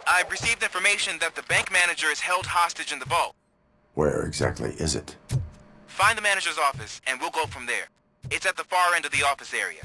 I've received information that the bank manager is held hostage in the vault. Where exactly is it? Find the manager's office, and we'll go from there. It's at the far end of the office area.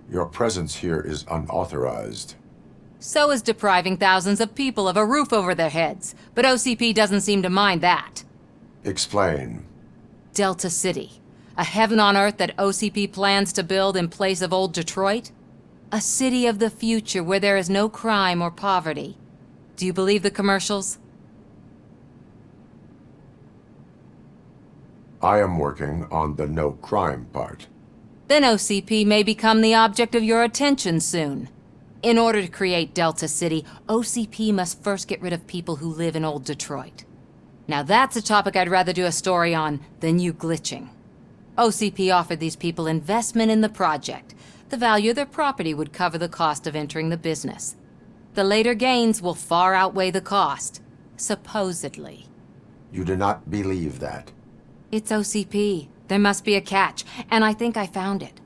Your presence here is unauthorized. So is depriving thousands of people of a roof over their heads, but OCP doesn't seem to mind that. Explain. Delta City, a heaven on earth that OCP plans to build in place of old Detroit? A city of the future where there is no crime or poverty. Do you believe the commercials? I am working on the no crime part. Then OCP may become the object of your attention soon. In order to create Delta City, OCP must first get rid of people who live in old Detroit. Now that's a topic I'd rather do a story on than you glitching. OCP offered these people investment in the project. The value of their property would cover the cost of entering the business. The later gains will far outweigh the cost, supposedly. You do not believe that. It's OCP. There must be a catch, and I think I found it.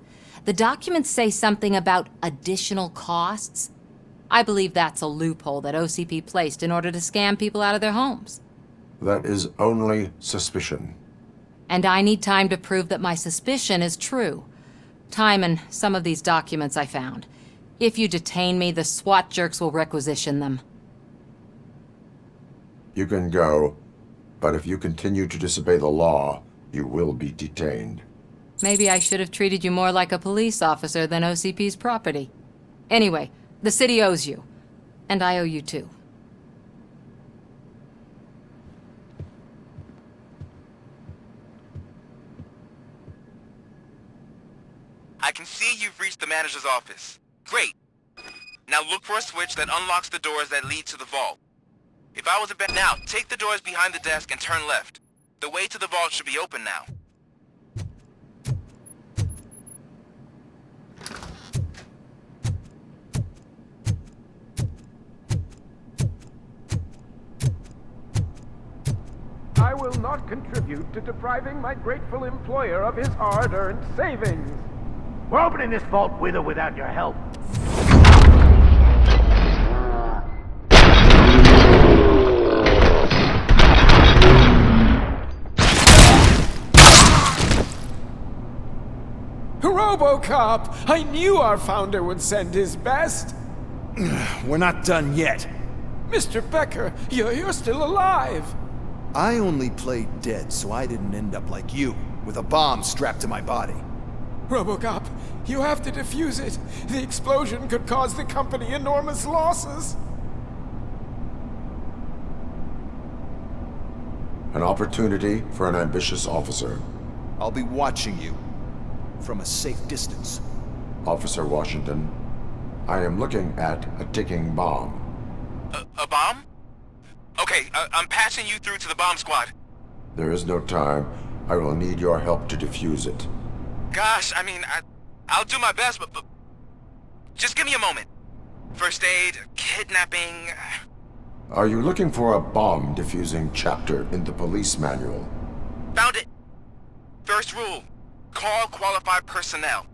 The documents say something about additional costs. I believe that's a loophole that OCP placed in order to scam people out of their homes. That is only suspicion. And I need time to prove that my suspicion is true. Time and some of these documents I found. If you detain me, the SWAT jerks will requisition them. You can go, but if you continue to disobey the law, you will be detained. Maybe I should have treated you more like a police officer than OCP's property. Anyway, the city owes you. And I owe you too. I can see you've reached the manager's office. Great. Now look for a switch that unlocks the doors that lead to the vault. If I was a bet now, take the doors behind the desk and turn left. The way to the vault should be open now. I will not contribute to depriving my grateful employer of his hard-earned savings. We're opening this vault with or without your help. Robocop! I knew our founder would send his best. We're not done yet. Mr. Becker, you're still alive. I only played dead so I didn't end up like you, with a bomb strapped to my body. Robocop, you have to defuse it. The explosion could cause the company enormous losses. An opportunity for an ambitious officer. I'll be watching you, from a safe distance. Officer Washington, I am looking at a ticking bomb. A bomb? Okay, I'm passing you through to the bomb squad. There is no time. I will need your help to defuse it. Gosh, I mean, I'll do my best, but just give me a moment. First aid, kidnapping... Are you looking for a bomb defusing chapter in the police manual? Found it! First rule, call qualified personnel.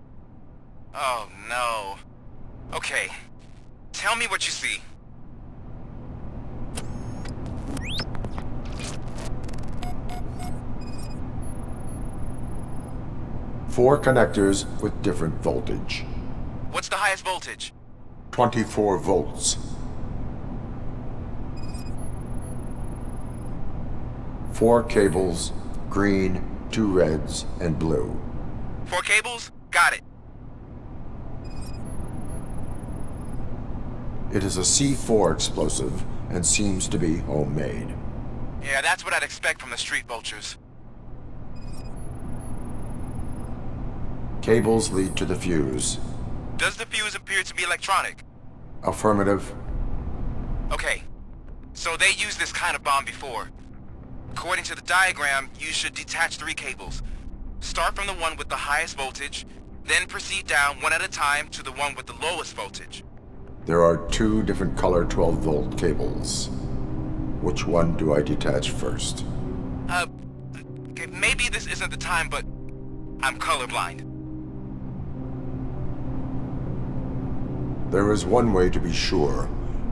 Oh no. Okay, tell me what you see. Four connectors with different voltage. What's the highest voltage? 24 volts. 4 cables, green, 2 reds, and blue. 4 cables? Got it. It is a C4 explosive and seems to be homemade. Yeah, that's what I'd expect from the street vultures. Cables lead to the fuse. Does the fuse appear to be electronic? Affirmative. Okay. So they used this kind of bomb before. According to the diagram, you should detach 3 cables. Start from the one with the highest voltage, then proceed down one at a time to the one with the lowest voltage. There are 2 different color 12-volt cables. Which one do I detach first? Okay, maybe this isn't the time, but I'm colorblind. There is one way to be sure.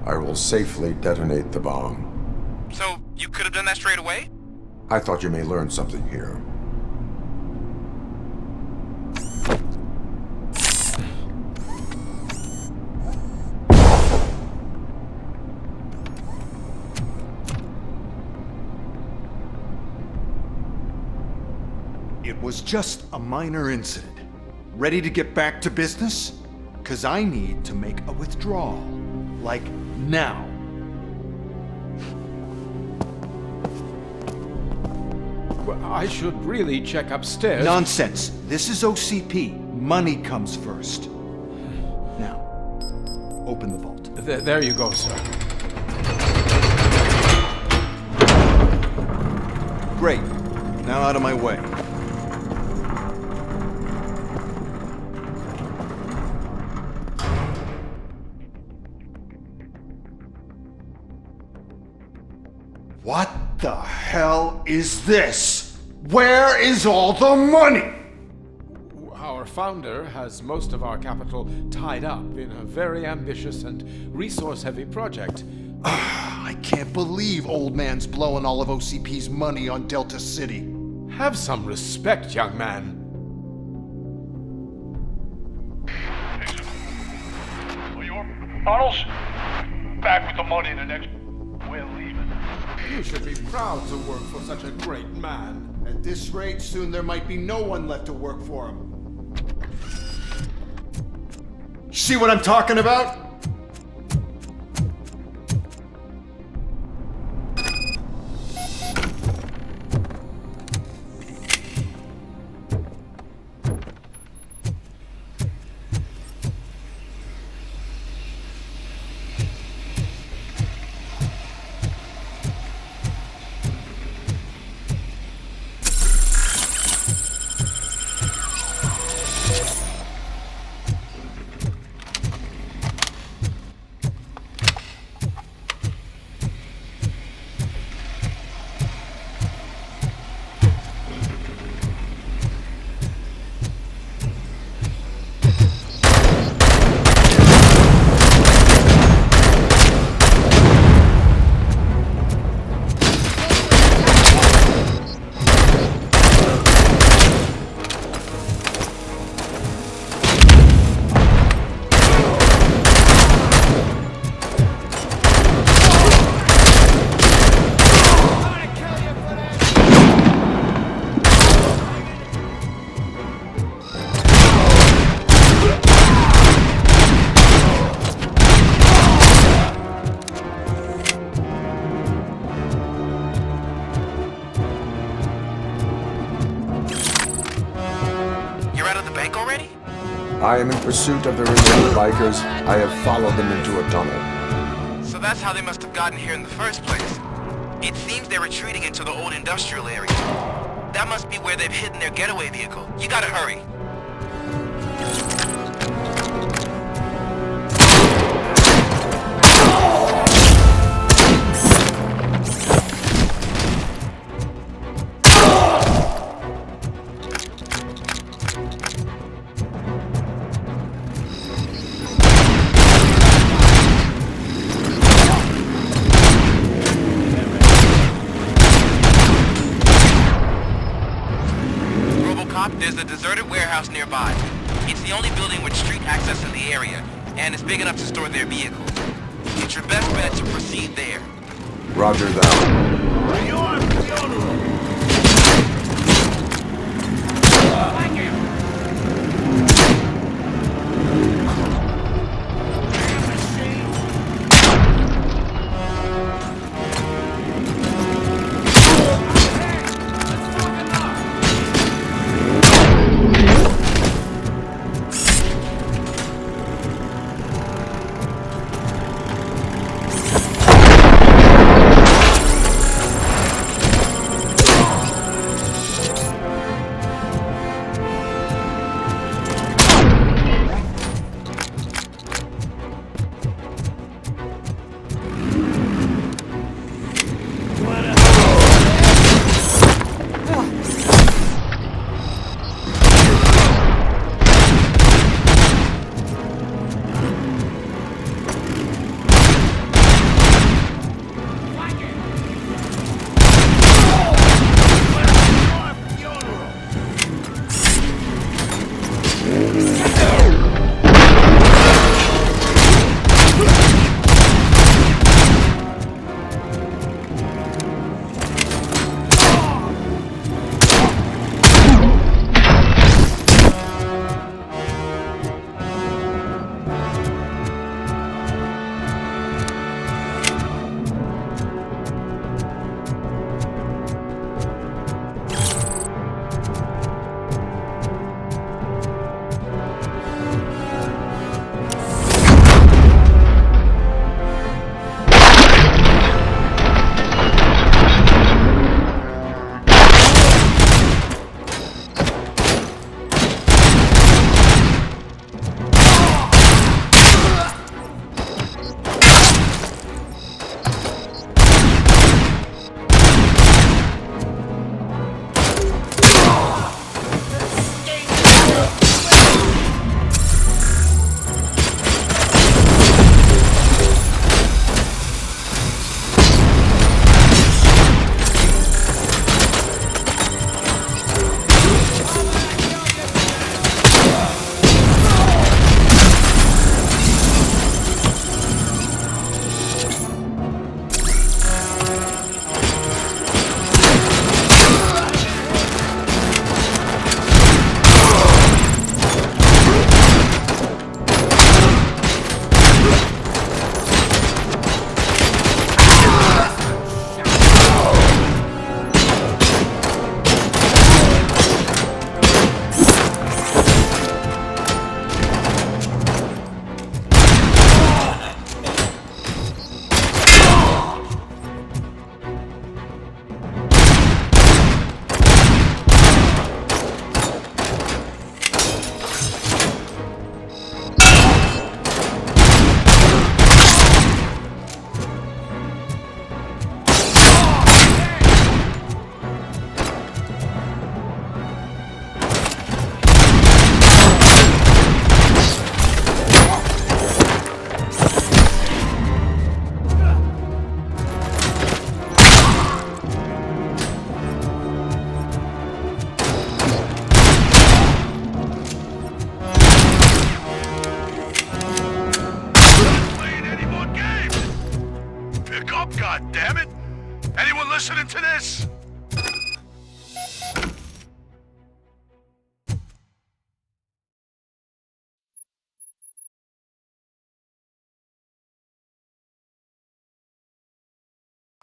I will safely detonate the bomb. So, you could have done that straight away? I thought you may learn something here. It was just a minor incident. Ready to get back to business? 'Cause I need to make a withdrawal. Like, now. Well, I should really check upstairs. Nonsense. This is OCP. Money comes first. Now, open the vault. There you go, sir. Great. Now out of my way. What the hell is this? Where is all the money? Our founder has most of our capital tied up in a very ambitious and resource-heavy project. I can't believe old man's blowing all of OCP's money on Delta City. Have some respect, young man. Arnold's back with the money in the next. We're leaving. You should be proud to work for such a great man. At this rate, soon there might be no one left to work for him. See what I'm talking about? I am in pursuit of the remaining bikers. I have followed them into a tunnel. So that's how they must have gotten here in the first place. It seems they're retreating into the old industrial area. That must be where they've hidden their getaway vehicle. You gotta hurry. Robocop, there's a deserted warehouse nearby. It's the only building with street access in the area, and it's big enough to store their vehicles. It's your best bet to proceed there. Roger that.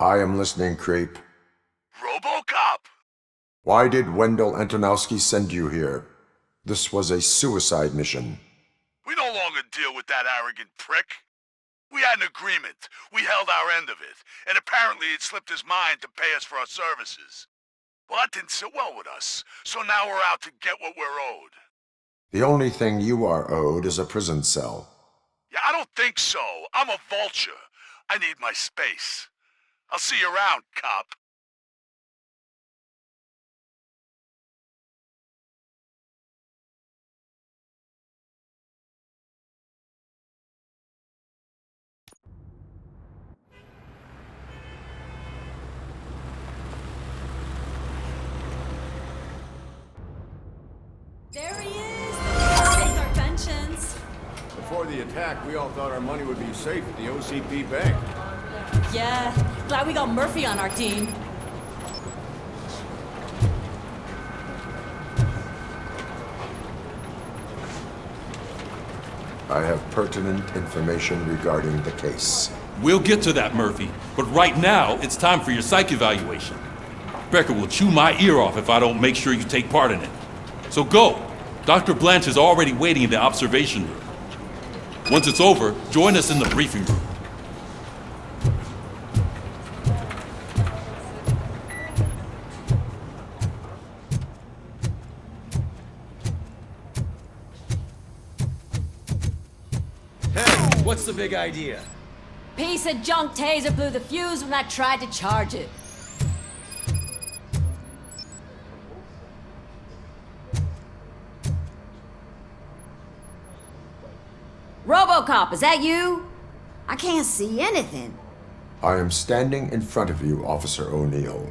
I am listening, creep. Robocop! Why did Wendell Antonowski send you here? This was a suicide mission. We no longer deal with that arrogant prick. We had an agreement. We held our end of it, and apparently it slipped his mind to pay us for our services. Well, that didn't sit well with us, so now we're out to get what we're owed. The only thing you are owed is a prison cell. Yeah, I don't think so. I'm a vulture. I need my space. I'll see you around, cop. There he is! Take our pensions. Before the attack, we all thought our money would be safe at the OCP bank. Yeah, glad we got Murphy on our team. I have pertinent information regarding the case. We'll get to that, Murphy. But right now, it's time for your psych evaluation. Becker will chew my ear off if I don't make sure you take part in it. So go. Dr. Blanche is already waiting in the observation room. Once it's over, join us in the briefing room. Hey, what's the big idea? Piece of junk taser blew the fuse when I tried to charge it. Robocop, is that you? I can't see anything. I am standing in front of you, Officer O'Neill.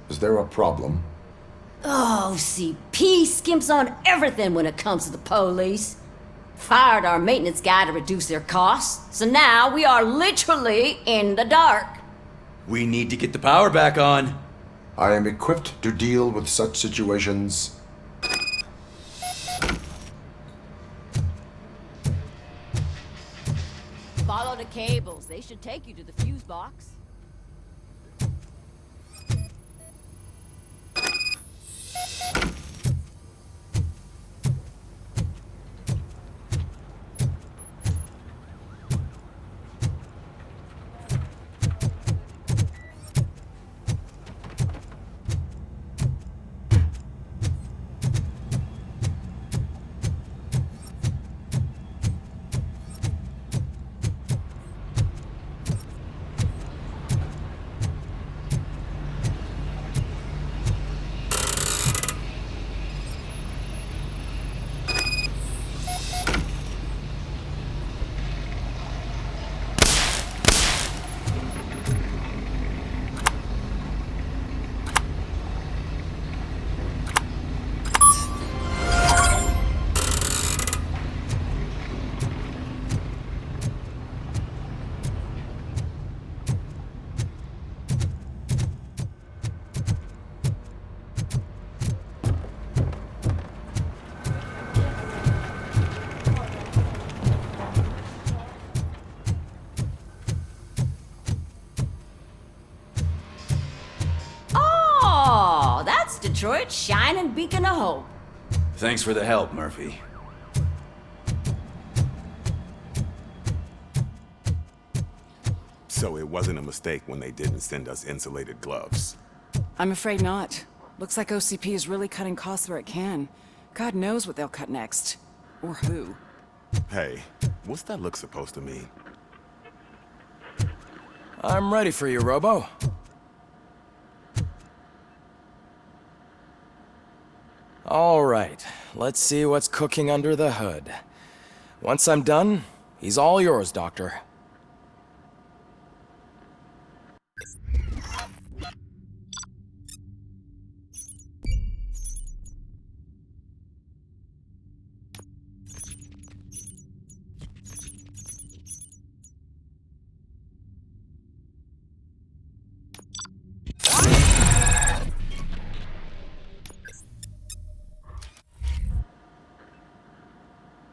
Is there a problem? Oh, CP skimps on everything when it comes to the police. Fired our maintenance guy to reduce their costs, so now we are literally in the dark. We need to get the power back on. I am equipped to deal with such situations. Follow the cables. They should take you to the fuse box. Detroit's shining beacon of hope. Thanks for the help, Murphy. So it wasn't a mistake when they didn't send us insulated gloves. I'm afraid not. Looks like OCP is really cutting costs where it can. God knows what they'll cut next. Or who. Hey, what's that look supposed to mean? I'm ready for you, Robo. All right, let's see what's cooking under the hood. Once I'm done, he's all yours, Doctor.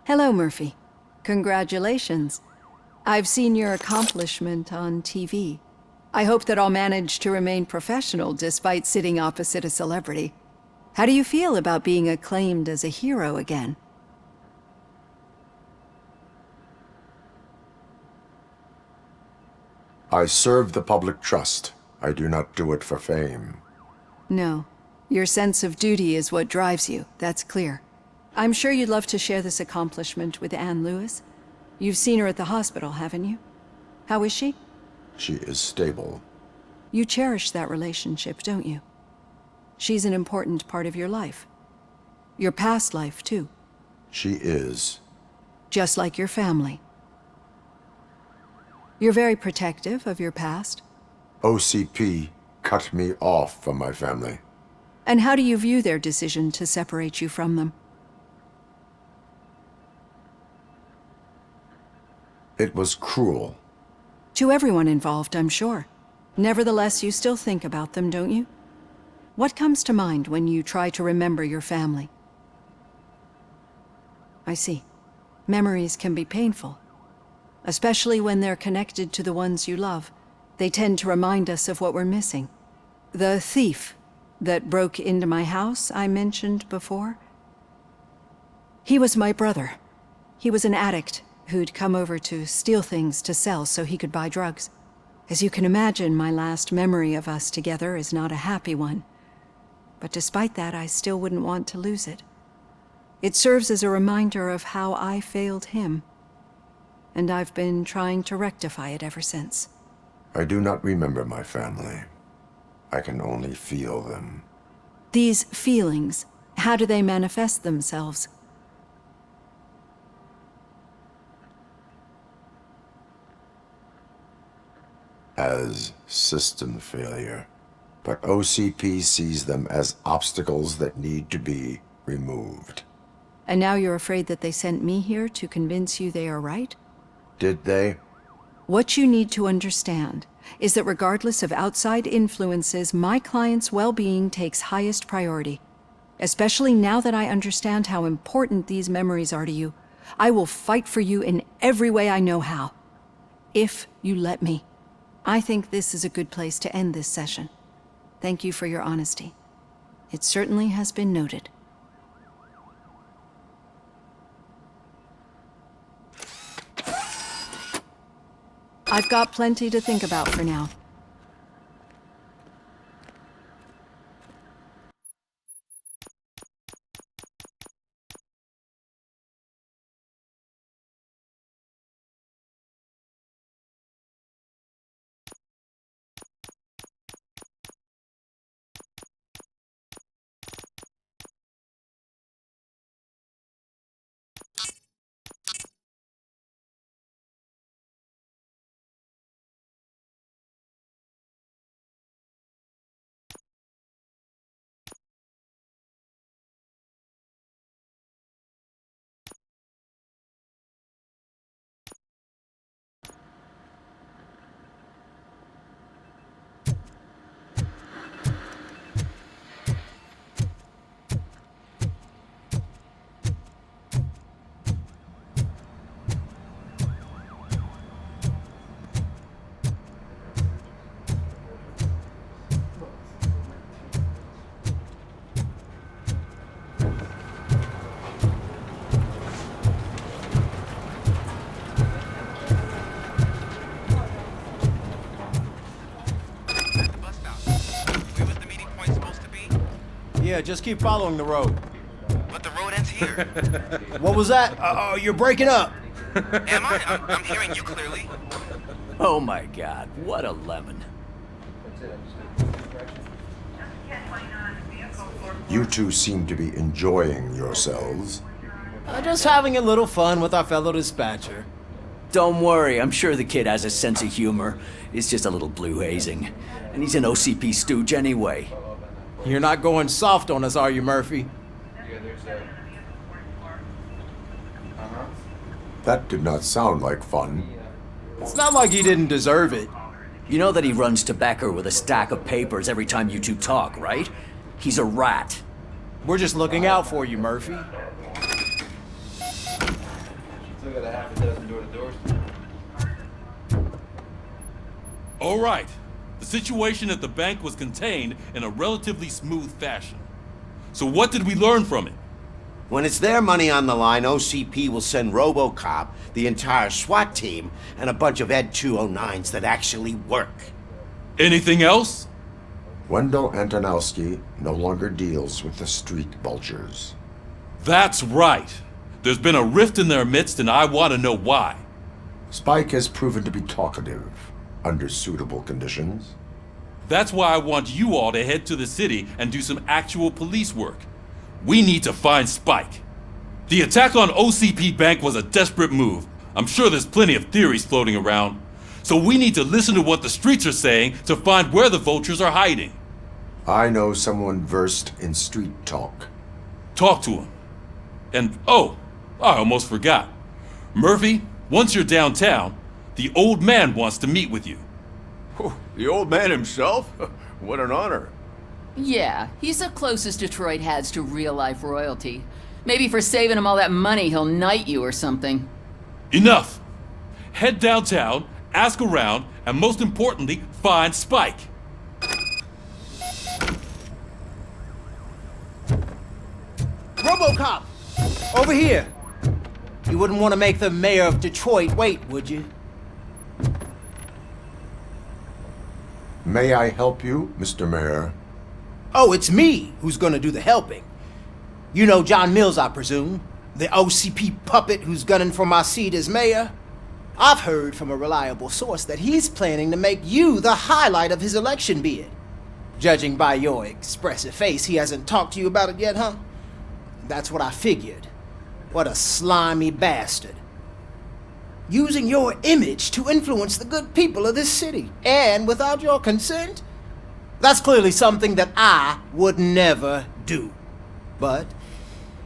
Hello, Murphy. Congratulations. I've seen your accomplishment on TV. I hope that I'll manage to remain professional despite sitting opposite a celebrity. How do you feel about being acclaimed as a hero again? I serve the public trust. I do not do it for fame. No. Your sense of duty is what drives you, that's clear. I'm sure you'd love to share this accomplishment with Anne Lewis. You've seen her at the hospital, haven't you? How is she? She is stable. You cherish that relationship, don't you? She's an important part of your life. Your past life, too. She is. Just like your family. You're very protective of your past. OCP cut me off from my family. And how do you view their decision to separate you from them? It was cruel. To everyone involved, I'm sure. Nevertheless, you still think about them, don't you? What comes to mind when you try to remember your family? I see. Memories can be painful. Especially when they're connected to the ones you love. They tend to remind us of what we're missing. The thief that broke into my house I mentioned before? He was my brother. He was an addict who'd come over to steal things to sell so he could buy drugs. As you can imagine, my last memory of us together is not a happy one. But despite that, I still wouldn't want to lose it. It serves as a reminder of how I failed him. And I've been trying to rectify it ever since. I do not remember my family. I can only feel them. These feelings, how do they manifest themselves? As system failure. But OCP sees them as obstacles that need to be removed. And now you're afraid that they sent me here to convince you they are right? Did they? What you need to understand is that regardless of outside influences, my client's well-being takes highest priority. Especially now that I understand how important these memories are to you. I will fight for you in every way I know how. If you let me. I think this is a good place to end this session. Thank you for your honesty. It certainly has been noted. I've got plenty to think about for now. Yeah, just keep following the road. But the road ends here. What was that? Oh, you're breaking up. Am I? I'm hearing you clearly. Oh my god, what a lemon. You two seem to be enjoying yourselves. Just having a little fun with our fellow dispatcher. Don't worry, I'm sure the kid has a sense of humor. It's just a little blue hazing. And he's an OCP stooge anyway. You're not going soft on us, are you, Murphy? That did not sound like fun. It's not like he didn't deserve it. You know that he runs to Becker with a stack of papers every time you two talk, right? He's a rat. We're just looking out for you, Murphy. Still got a half a dozen door-to-doors. All right. situation at the bank was contained in a relatively smooth fashion. So what did we learn from it? When it's their money on the line, OCP will send Robocop, the entire SWAT team, and a bunch of Ed 209s that actually work. Anything else? Wendell Antonowski no longer deals with the street vultures. That's right. There's been a rift in their midst, and I want to know why. Spike has proven to be talkative, under suitable conditions. That's why I want you all to head to the city and do some actual police work. We need to find Spike. The attack on OCP Bank was a desperate move. I'm sure there's plenty of theories floating around. So we need to listen to what the streets are saying to find where the vultures are hiding. I know someone versed in street talk. Talk to him. And, oh, I almost forgot. Murphy, once you're downtown, the old man wants to meet with you. Oh, the old man himself? What an honor. Yeah, he's the closest Detroit has to real-life royalty. Maybe for saving him all that money, he'll knight you or something. Enough! Head downtown, ask around, and most importantly, find Spike. Robocop! Over here! You wouldn't want to make the mayor of Detroit wait, would you? May I help you, Mr. Mayor? Oh, it's me who's gonna do the helping. You know John Mills, I presume? The OCP puppet who's gunning for my seat as mayor? I've heard from a reliable source that he's planning to make you the highlight of his election bid. Judging by your expressive face, he hasn't talked to you about it yet, huh? That's what I figured. What a slimy bastard. Using your image to influence the good people of this city, and without your consent? That's clearly something that I would never do. But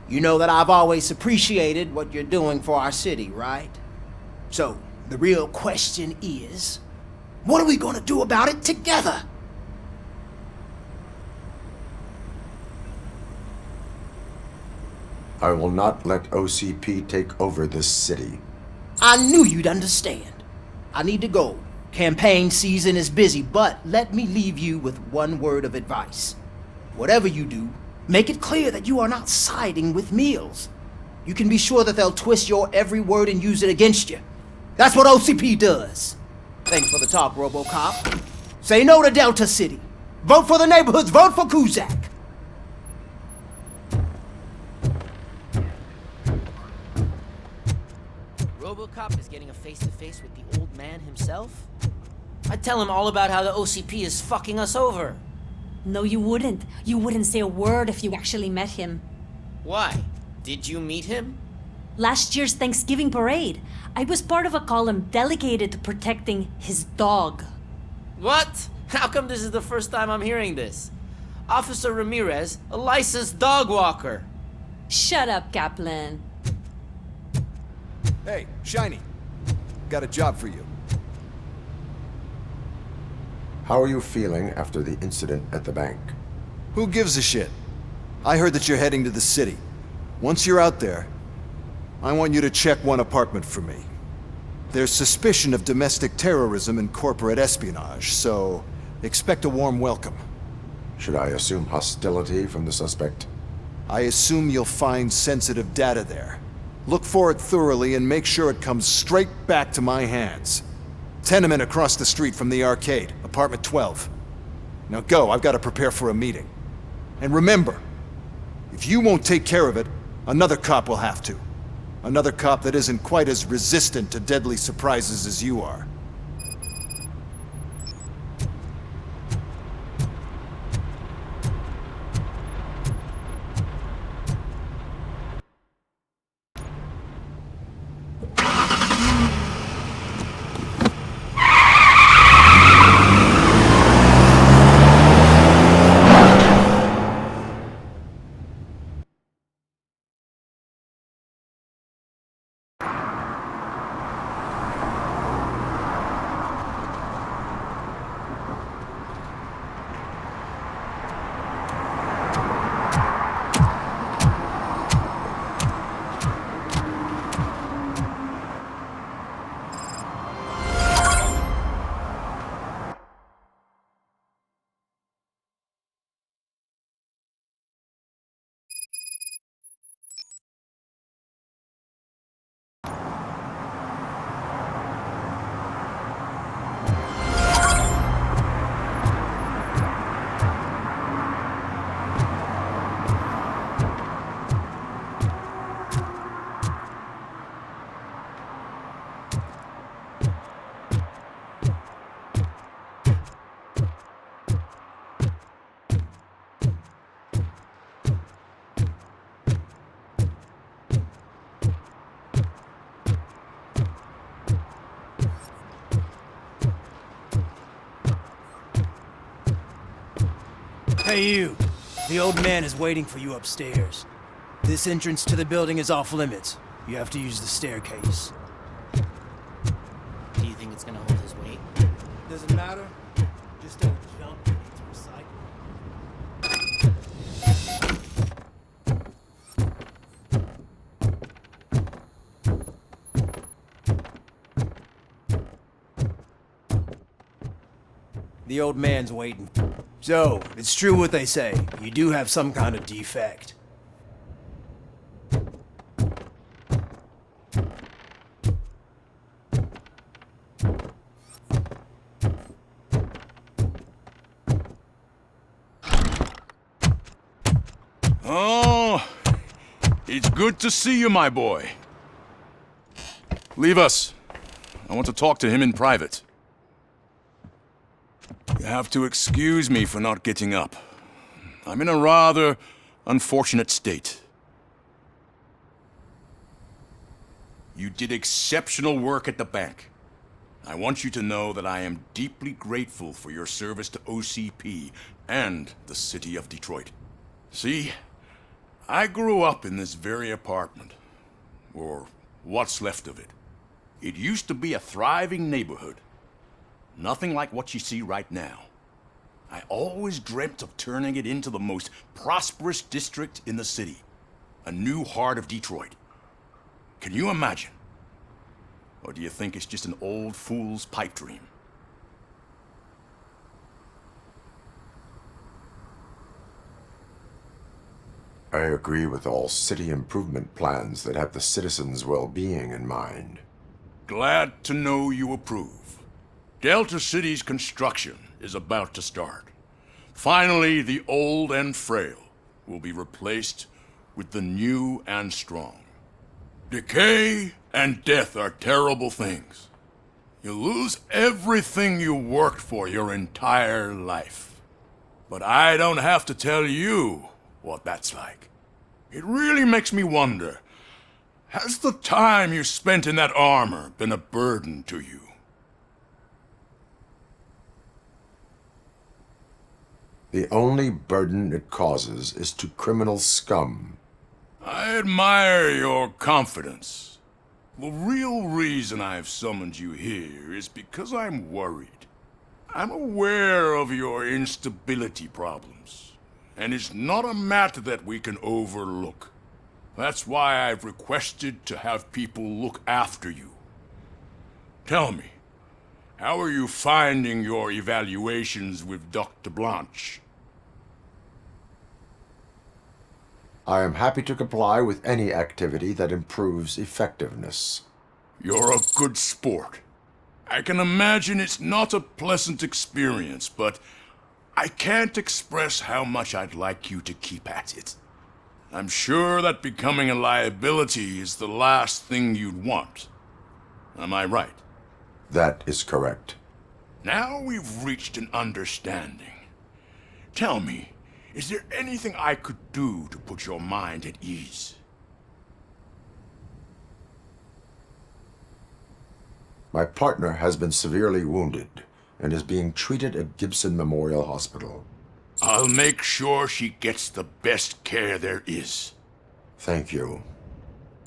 you know that I've always appreciated what you're doing for our city, right? So, the real question is, what are we gonna do about it together? I will not let OCP take over this city. I knew you'd understand. I need to go. Campaign season is busy, but let me leave you with one word of advice. Whatever you do, make it clear that you are not siding with Mills. You can be sure that they'll twist your every word and use it against you. That's what OCP does. Thanks for the talk, Robocop. Say no to Delta City. Vote for the neighborhoods. Vote for Kuzak. Robocop is getting a face-to-face with the old man himself? I'd tell him all about how the OCP is fucking us over. No, you wouldn't. You wouldn't say a word if you actually met him. Why? Did you meet him? Last year's Thanksgiving parade, I was part of a column dedicated to protecting his dog. What? How come this is the first time I'm hearing this? Officer Ramirez, a licensed dog walker. Shut up, Kaplan. Hey, Shiny. Got a job for you. How are you feeling after the incident at the bank? Who gives a shit? I heard that you're heading to the city. Once you're out there, I want you to check one apartment for me. There's suspicion of domestic terrorism and corporate espionage, so expect a warm welcome. Should I assume hostility from the suspect? I assume you'll find sensitive data there. Look for it thoroughly and make sure it comes straight back to my hands. Tenement across the street from the arcade, apartment 12. Now go, I've got to prepare for a meeting. And remember, if you won't take care of it, another cop will have to. Another cop that isn't quite as resistant to deadly surprises as you are. Hey, you. The old man is waiting for you upstairs. This entrance to the building is off limits. You have to use the staircase. Do you think it's gonna hold his weight? Doesn't matter. Just don't jump into recycle. The old man's waiting. So, it's true what they say. You do have some kind of defect. Oh, it's good to see you, my boy. Leave us. I want to talk to him in private. You have to excuse me for not getting up. I'm in a rather unfortunate state. You did exceptional work at the bank. I want you to know that I am deeply grateful for your service to OCP and the city of Detroit. See, I grew up in this very apartment, or what's left of it. It used to be a thriving neighborhood. Nothing like what you see right now. I always dreamt of turning it into the most prosperous district in the city. A new heart of Detroit. Can you imagine? Or do you think it's just an old fool's pipe dream? I agree with all city improvement plans that have the citizens' well-being in mind. Glad to know you approve. Delta City's construction is about to start. Finally, the old and frail will be replaced with the new and strong. Decay and death are terrible things. You lose everything you worked for your entire life. But I don't have to tell you what that's like. It really makes me wonder, has the time you spent in that armor been a burden to you? The only burden it causes is to criminal scum. I admire your confidence. The real reason I've summoned you here is because I'm worried. I'm aware of your instability problems, and it's not a matter that we can overlook. That's why I've requested to have people look after you. Tell me, how are you finding your evaluations with Dr. Blanche? I am happy to comply with any activity that improves effectiveness. You're a good sport. I can imagine it's not a pleasant experience, but I can't express how much I'd like you to keep at it. I'm sure that becoming a liability is the last thing you'd want. Am I right? That is correct. Now we've reached an understanding. Tell me, is there anything I could do to put your mind at ease? My partner has been severely wounded and is being treated at Gibson Memorial Hospital. I'll make sure she gets the best care there is. Thank you.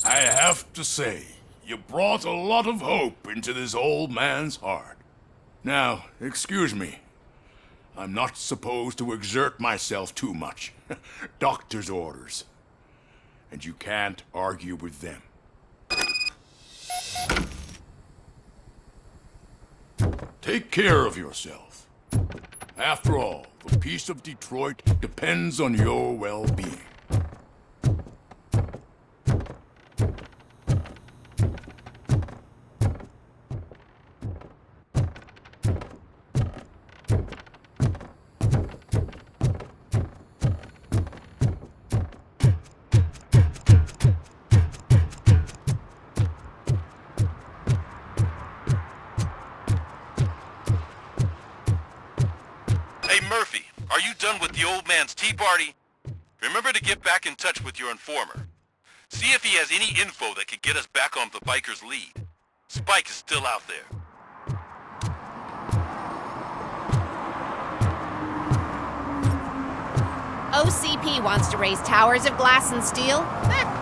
I have to say, you brought a lot of hope into this old man's heart. Now, excuse me. I'm not supposed to exert myself too much. Doctor's orders. And you can't argue with them. Take care of yourself. After all, the peace of Detroit depends on your well-being. Murphy, are you done with the old man's tea party? Remember to get back in touch with your informer. See if he has any info that could get us back on the biker's lead. Spike is still out there. OCP wants to raise towers of glass and steel?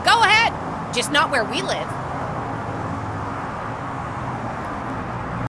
Go ahead. Just not where we live.